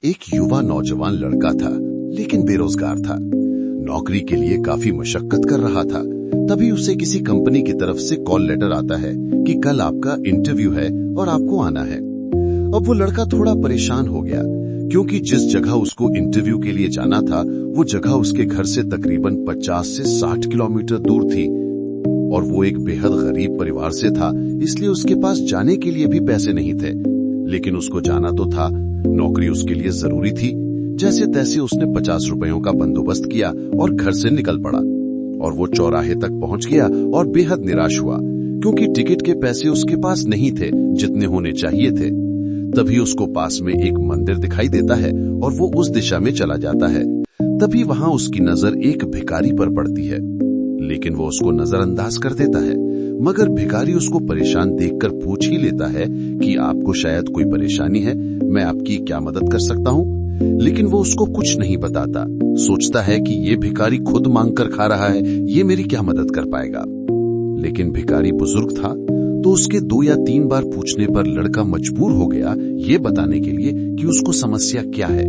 एक युवा नौजवान लड़का था, लेकिन बेरोजगार था। नौकरी के लिए काफी मशक्कत कर रहा था। तभी उसे किसी कंपनी की तरफ से कॉल लेटर आता है कि कल आपका इंटरव्यू है और आपको आना है। अब वो लड़का थोड़ा परेशान हो गया, क्योंकि जिस जगह उसको इंटरव्यू के लिए जाना था वो जगह उसके घर से तकरीबन 50 से 60 किलोमीटर दूर थी और वो एक बेहद गरीब परिवार से था, इसलिए उसके पास जाने के लिए भी पैसे नहीं थे। लेकिन उसको जाना तो था, नौकरी उसके लिए जरूरी थी। जैसे तैसे उसने 50 रुपयों का बंदोबस्त किया और घर से निकल पड़ा। और वो चौराहे तक पहुंच गया और बेहद निराश हुआ, क्योंकि टिकट के पैसे उसके पास नहीं थे जितने होने चाहिए थे। तभी उसको पास में एक मंदिर दिखाई देता है और वो उस दिशा में चला जाता है। तभी वहां उसकी नजर एक भिखारी पर पड़ती है, लेकिन वो उसको नजरअंदाज कर देता है। मगर भिखारी उसको परेशान देखकर पूछ ही लेता है कि आपको शायद कोई परेशानी है, मैं आपकी क्या मदद कर सकता हूँ। लेकिन वो उसको कुछ नहीं बताता। सोचता है कि ये भिखारी खुद मांग कर खा रहा है, ये मेरी क्या मदद कर पाएगा। लेकिन भिखारी बुजुर्ग था, तो उसके 2 या 3 बार पूछने पर लड़का मजबूर हो गया ये बताने के लिए कि उसको समस्या क्या है।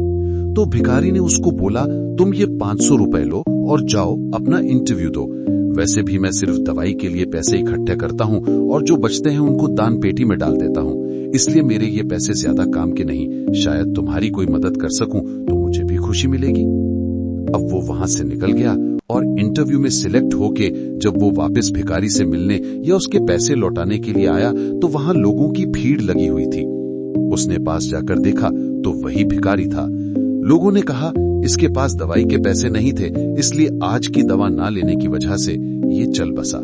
तो भिखारी ने उसको बोला, तुम ये 500 रुपए लो और जाओ अपना इंटरव्यू दो। वैसे भी मैं सिर्फ दवाई के लिए पैसे इकट्ठे करता हूँ और जो बचते हैं उनको दान पेटी में डाल देता हूँ, इसलिए मेरे ये पैसे ज्यादा काम के नहीं। शायद तुम्हारी कोई मदद कर सकूं तो मुझे भी खुशी मिलेगी। अब वो वहां से निकल गया और इंटरव्यू में सिलेक्ट होके जब वो वापस भिखारी से मिलने या उसके पैसे लौटाने के लिए आया तो वहां लोगों की भीड़ लगी हुई थी। उसने पास जाकर देखा तो वही भिखारी था। लोगों ने कहा इसके पास दवाई के पैसे नहीं थे, इसलिए आज की दवा ना लेने की वजह से ये चल बसा।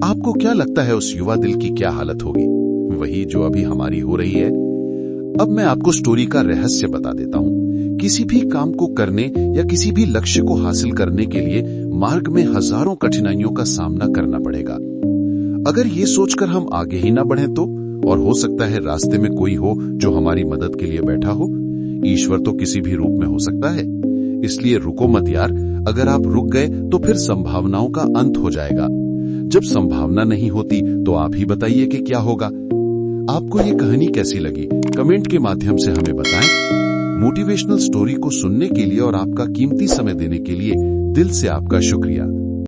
आपको क्या लगता है उस युवा दिल की क्या हालत होगी? वही जो अभी हमारी हो रही है। अब मैं आपको स्टोरी का रहस्य बता देता हूँ। किसी भी काम को करने या किसी भी लक्ष्य को हासिल करने के लिए मार्ग में हजारों कठिनाइयों का सामना करना पड़ेगा। अगर ये सोचकर हम आगे ही ना बढ़े तो, और हो सकता है रास्ते में कोई हो जो हमारी मदद के लिए बैठा हो। ईश्वर तो किसी भी रूप में हो सकता है, इसलिए रुको मत यार। अगर आप रुक गए तो फिर संभावनाओं का अंत हो जाएगा। जब संभावना नहीं होती तो आप ही बताइए कि क्या होगा। आपको ये कहानी कैसी लगी कमेंट के माध्यम से हमें बताएं। मोटिवेशनल स्टोरी को सुनने के लिए और आपका कीमती समय देने के लिए दिल से आपका शुक्रिया।